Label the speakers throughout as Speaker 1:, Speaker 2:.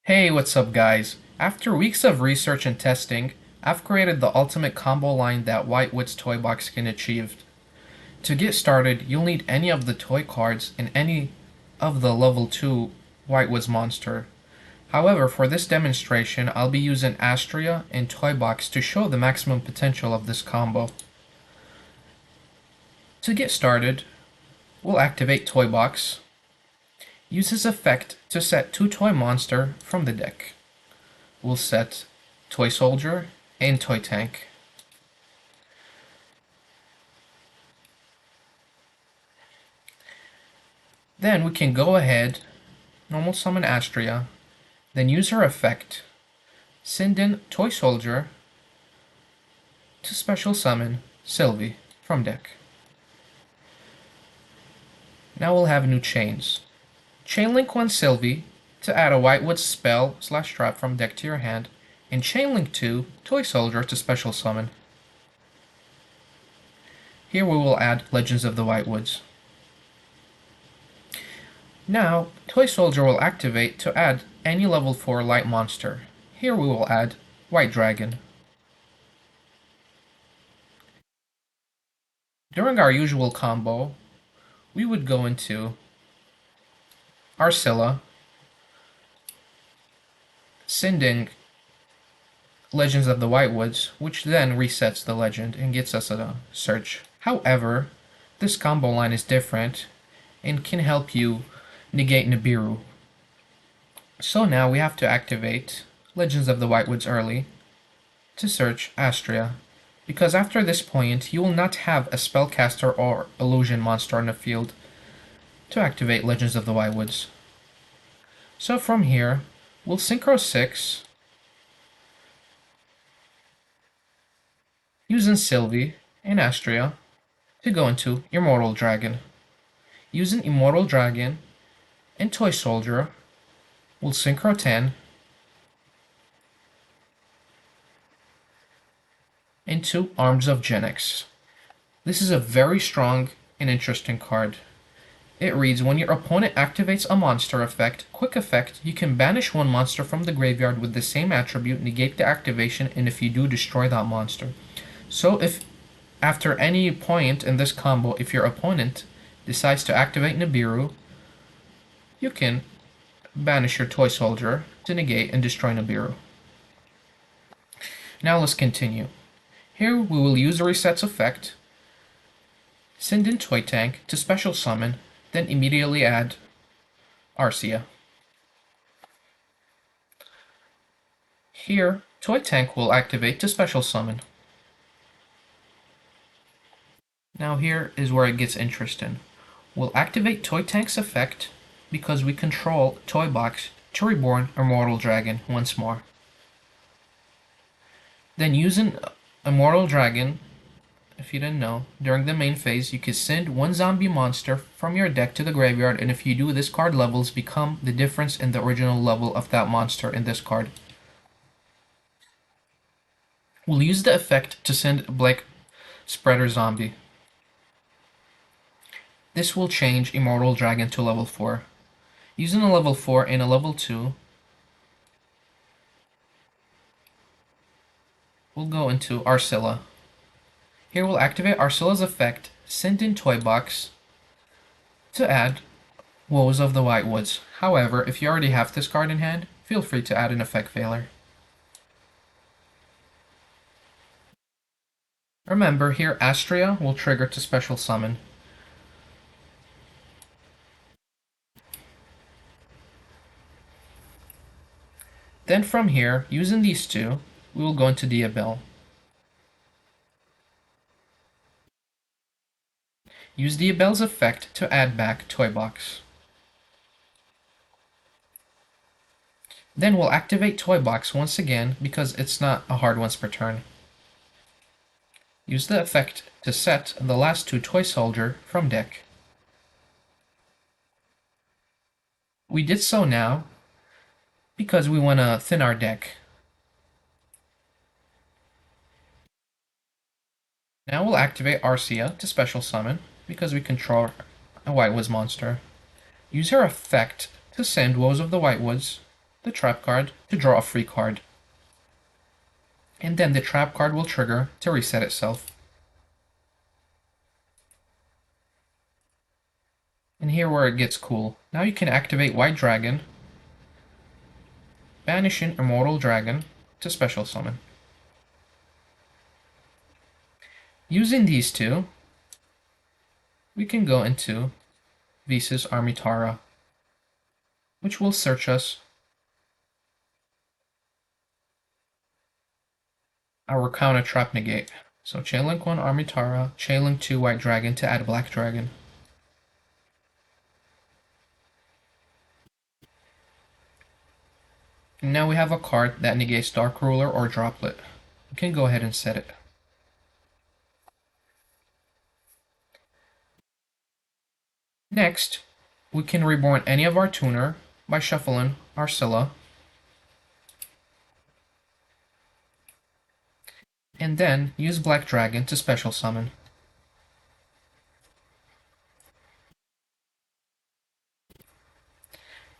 Speaker 1: Hey, what's up guys? After weeks of research and testing, I've created the ultimate combo line that White Woods Toybox can achieve. To get started, you'll need any of the toy cards and any of the level 2 White Woods monster. However, for this demonstration, I'll be using Astria and Toy Box to show the maximum potential of this combo. To get started, we'll activate Toy Box. Use this effect to set 2 toy monster from the deck. We'll set Toy Soldier and Toy Tank. Then we can go ahead, normal summon Astria, then use her effect, send in Toy Soldier to special summon Sylvie from deck. Now we'll have new chains. Chain link 1 Sylvie to add a White Woods spell / trap from deck to your hand, and chain link 2 Toy Soldier to special summon. Here we will add Legends of the White Woods. Now, Toy Soldier will activate to add any level 4 light monster. Here we will add White Dragon. During our usual combo, we would go into Arcilla, sending Legends of the White Woods, which then resets the legend and gets us a search. However, this combo line is different and can help you negate Nibiru. So now we have to activate Legends of the White Woods early to search Astria, because after this point you will not have a spellcaster or illusion monster on the field to activate Legends of the White Woods. So from here, we'll Synchro 6 using Sylvie and Astria to go into Immortal Dragon. Using Immortal Dragon and Toy Soldier, we'll Synchro 10 into Arms of Genix. This is a very strong and interesting card. It reads, when your opponent activates a monster effect, quick effect, you can banish 1 monster from the graveyard with the same attribute, negate the activation, and if you do, destroy that monster. So if after any point in this combo, if your opponent decides to activate Nibiru, you can banish your Toy Soldier to negate and destroy Nibiru. Now let's continue. Here we will use the Resets effect, send in Toy Tank to special summon, then immediately add Arcilla. Here, Toy Tank will activate to special summon. Now here is where it gets interesting. We'll activate Toy Tank's effect because we control Toy Box to reborn Immortal Dragon once more. Then using Immortal Dragon, if you didn't know, during the main phase you can send 1 zombie monster from your deck to the graveyard, and if you do, this card levels become the difference in the original level of that monster in this card. We'll use the effect to send Blake Spreader Zombie. This will change Immortal Dragon to level 4. Using a level 4 and a level 2, we'll go into Arcilla. Here we'll activate Arcilla's effect, send in Toy Box to add Woes of the White Woods. However, if you already have this card in hand, feel free to add an effect failure. Remember, here Astria will trigger to special summon. Then from here, using these 2, we will go into Diabel. Use Diabel's effect to add back Toy Box. Then we'll activate Toy Box once again because it's not a hard once per turn. Use the effect to set the last 2 Toy Soldier from deck. We did so now because we want to thin our deck. Now we'll activate Arcilla to special summon because we control a White Woods monster. Use her effect to send Woes of the White Woods the trap card to draw a free card. And then the trap card will trigger to reset itself. And here where it gets cool. Now you can activate White Dragon, banish an Immortal Dragon to special summon. Using these two, we can go into Visas Armitara, which will search us our counter trap negate. So Chainlink 1 Armitara, Chainlink 2 White Dragon to add Black Dragon. And now we have a card that negates Dark Ruler or Droplet. We can go ahead and set it. Next, we can reborn any of our tuner by shuffling our Scylla. And then use Black Dragon to special summon.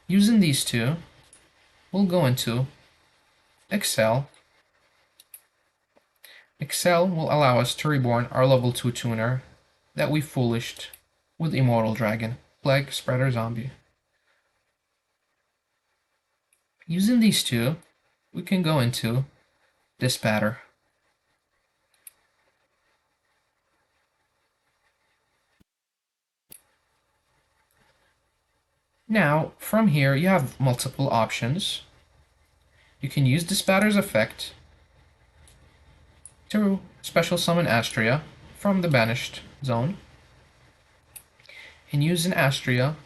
Speaker 1: Using these two, we'll go into Excel. Excel will allow us to reborn our level 2 tuner that we foolished with Immortal Dragon, Plague Spreader Zombie. Using these two, we can go into Dispatter. Now, from here, you have multiple options. You can use Dispatter's effect to special summon Astria from the banished zone, and using Astria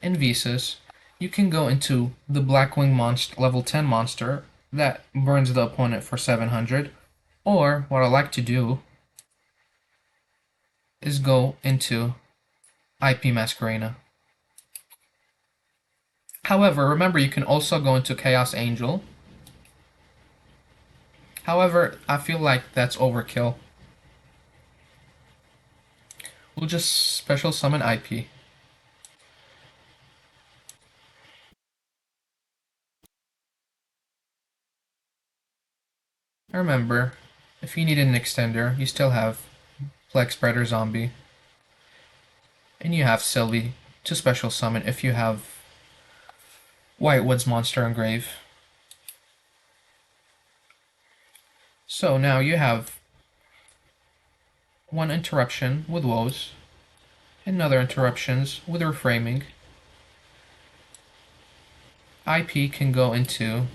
Speaker 1: and Visas, you can go into the Blackwing monster, level 10 monster that burns the opponent for 700, or what I like to do is go into IP Masquerena. However, remember you can also go into Chaos Angel. However, I feel like that's overkill. We'll just special summon IP. Remember, if you need an extender, you still have Plague Spreader Zombie. And you have Sylvie to special summon if you have White Woods Monster Engrave. So now you have one interruption with woes, another interruptions with reframing. IP can go into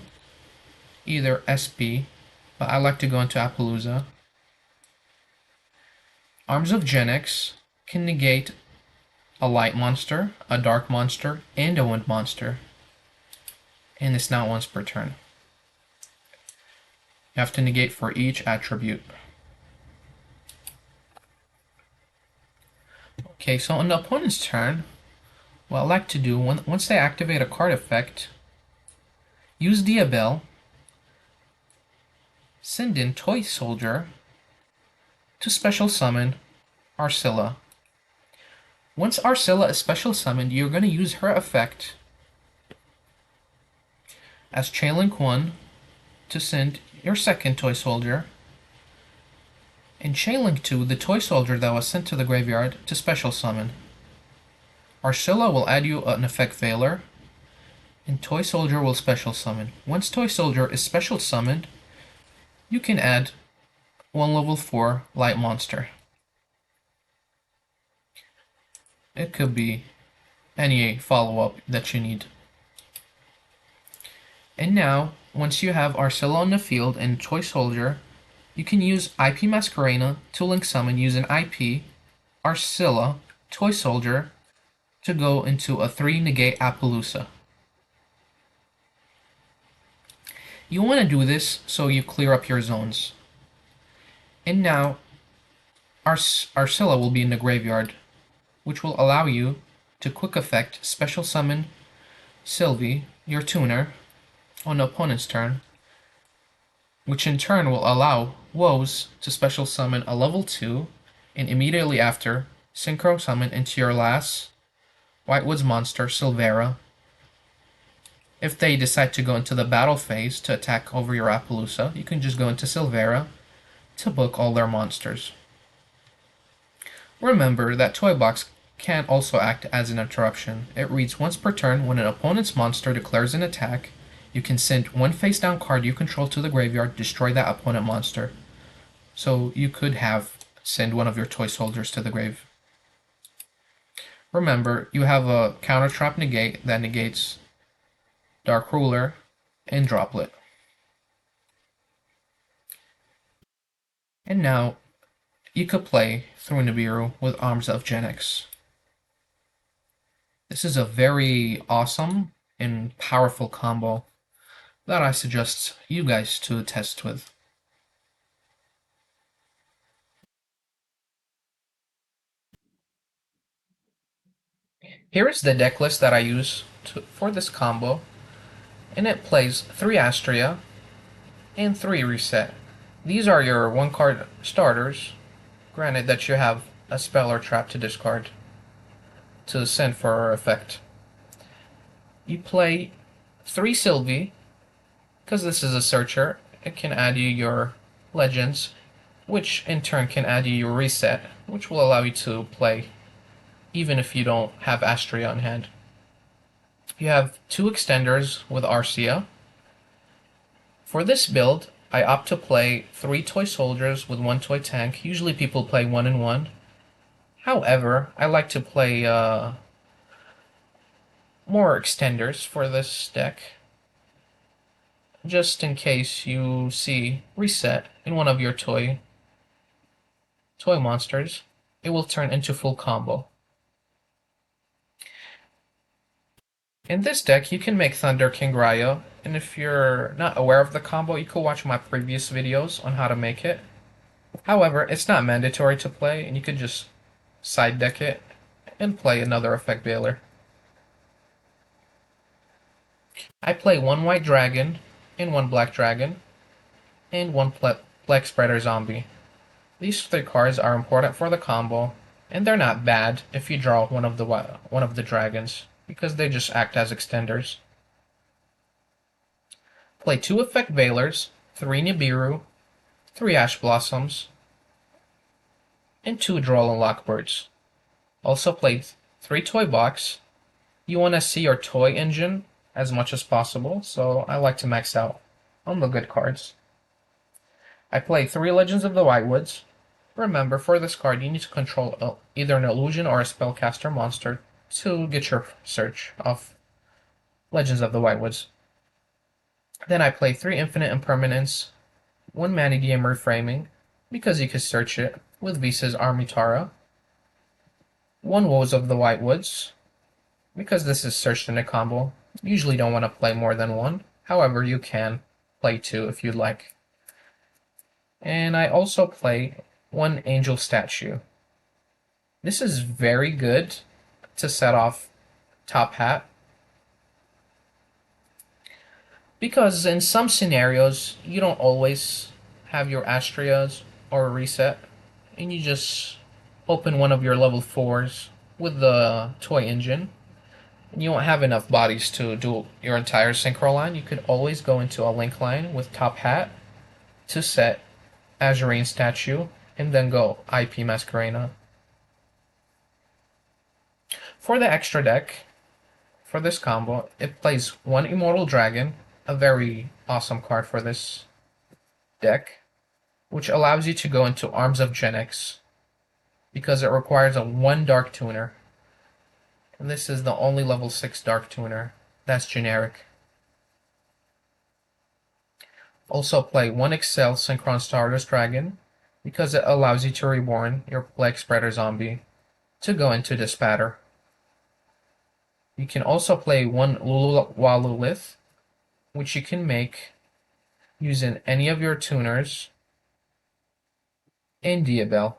Speaker 1: either SP, but I like to go into Appaloosa. Arms of Genix can negate a light monster, a dark monster, and a wind monster. And it's not once per turn. You have to negate for each attribute. Okay, so on the opponent's turn, what I like to do, once they activate a card effect, use Diabel, send in Toy Soldier to special summon Arcilla. Once Arcilla is special summoned, you're going to use her effect as Chainlink 1 to send your second Toy Soldier, and Chainlink 2, the Toy Soldier that was sent to the graveyard, to special summon. Arcilla will add you an effect Veiler, and Toy Soldier will special summon. Once Toy Soldier is special summoned, you can add one level 4 light monster. It could be any follow-up that you need. And now, once you have Arcilla on the field and Toy Soldier, you can use IP Masquerena to link summon using IP, Arcilla, Toy Soldier to go into a 3 negate Appaloosa. You want to do this so you clear up your zones. And now, Arcilla will be in the graveyard, which will allow you to quick effect special summon Sylvie, your tuner, on the opponent's turn, which in turn will allow Woes to special summon a level 2, and immediately after, synchro summon into your last White Woods monster, Silvera. If they decide to go into the battle phase to attack over your Appaloosa, you can just go into Silvera to book all their monsters. Remember that Toy Box can also act as an interruption. It reads once per turn when an opponent's monster declares an attack, you can send one face down card you control to the graveyard, destroy that opponent monster. So you could send one of your toy soldiers to the grave. Remember, you have a counter trap negate that negates Dark Ruler and Droplet. And now you could play through Nibiru with Arms of Genix. This is a very awesome and powerful combo that I suggest you guys to test with. Here is the deck list that I use for this combo, and it plays 3 Astria and 3 Reset. These are your 1-card starters, granted that you have a spell or trap to discard to send for effect. You play 3 Sylvie, because this is a searcher. It can add you your legends, which in turn can add you your reset, which will allow you to play even if you don't have Astria on hand. You have 2 extenders with Arcia. For this build, I opt to play 3 toy soldiers with 1 toy tank. Usually people play 1 and 1. However, I like to play more extenders for this deck, just in case you see reset in one of your toy monsters. It will turn into full combo. In this deck, you can make Thunder King Raya, and if you're not aware of the combo, you can watch my previous videos on how to make it. However, it's not mandatory to play, and you could just side deck it and play another Effect Veiler. I play 1 White Dragon and 1 Black Dragon, and 1 Black Spreader Zombie. These 3 cards are important for the combo, and they're not bad if you draw one of the dragons, because they just act as extenders. Play 2 Effect Veilers, 3 Nibiru, 3 Ash Blossoms, and 2 Droll and Lockbirds. Also play 3 Toy Box. You want to see your toy engine as much as possible, so I like to max out on the good cards. I play 3 Legends of the White Woods. Remember, for this card, you need to control either an illusion or a spellcaster monster to get your search of Legends of the White Woods. Then I play 3 Infinite Impermanence, 1 Manidium Reframing, because you can search it with Visa's Armitara, 1 Woes of the White Woods, because this is searched in a combo. You usually don't want to play more than 1, however you can play 2 if you'd like. And I also play 1 Angel Statue. This is very good to set off Top Hat, because in some scenarios you don't always have your Astrias or reset, and you just open one of your level 4s with the toy engine, and you don't have enough bodies to do your entire synchro line. You could always go into a link line with Top Hat to set Azurine Statue, and then go IP Masquerena. For the extra deck, for this combo, it plays 1 Immortal Dragon, a very awesome card for this deck, which allows you to go into Arms of Genix, because it requires a 1 Dark Tuner. And this is the only level 6 Dark Tuner that's generic. Also play 1 Excel Synchron Stardust Dragon, because it allows you to reborn your Black Spreader Zombie to go into Dispatter. You can also play 1 Walulith, which you can make using any of your tuners in Diabell.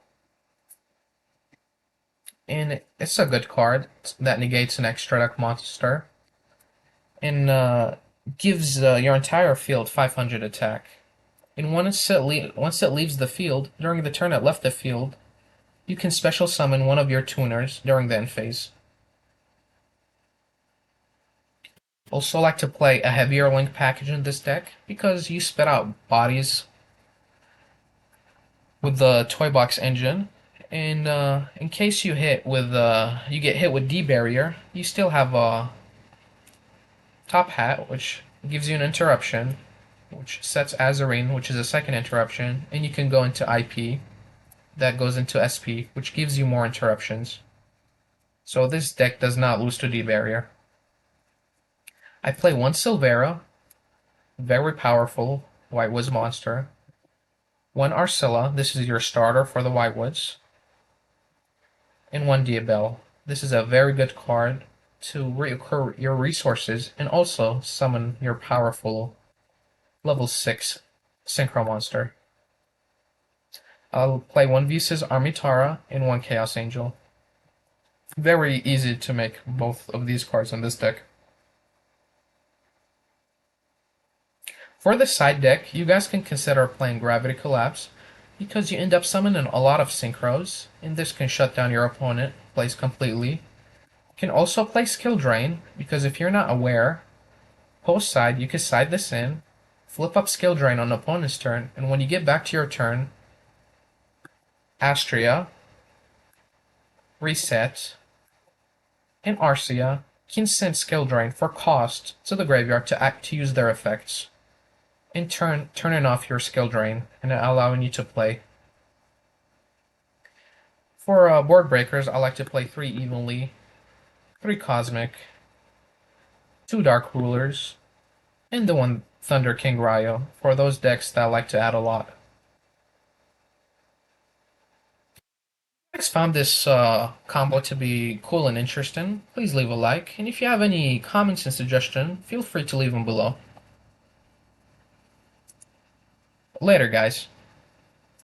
Speaker 1: And it's a good card that negates an extra deck monster and gives your entire field 500 attack. And once it leaves the field, during the turn it left the field, you can special summon one of your tuners during the end phase. Also like to play a heavier link package in this deck because you spit out bodies with the Toy Box engine. And in case you you get hit with D barrier, you still have a top hat, which gives you an interruption, which sets Azarine, which is a second interruption, and you can go into IP, that goes into SP, which gives you more interruptions. So this deck does not lose to D barrier. I play one Silvera, very powerful White Woods monster. One Arcilla, this is your starter for the White Woods. And one Diabell. This is a very good card to reoccur your resources and also summon your powerful level 6 Synchro monster. I'll play one Visa's Armitara and one Chaos Angel. Very easy to make both of these cards on this deck. For the side deck, you guys can consider playing Gravity Collapse because you end up summoning a lot of Synchros, and this can shut down your opponent plays completely. You can also play Skill Drain because if you're not aware, post side you can side this in, flip up Skill Drain on the opponent's turn, and when you get back to your turn, Astria, Reset, and Arcia can send Skill Drain for cost to the graveyard to use their effects, and turning off your Skill Drain and allowing you to play. For board breakers, I like to play 3 Evenly, 3 Cosmic, 2 Dark Rulers, and the 1 Thunder King Ryo for those decks that like to add a lot. If you guys found this combo to be cool and interesting, please leave a like, and if you have any comments and suggestions, feel free to leave them below. Later, guys.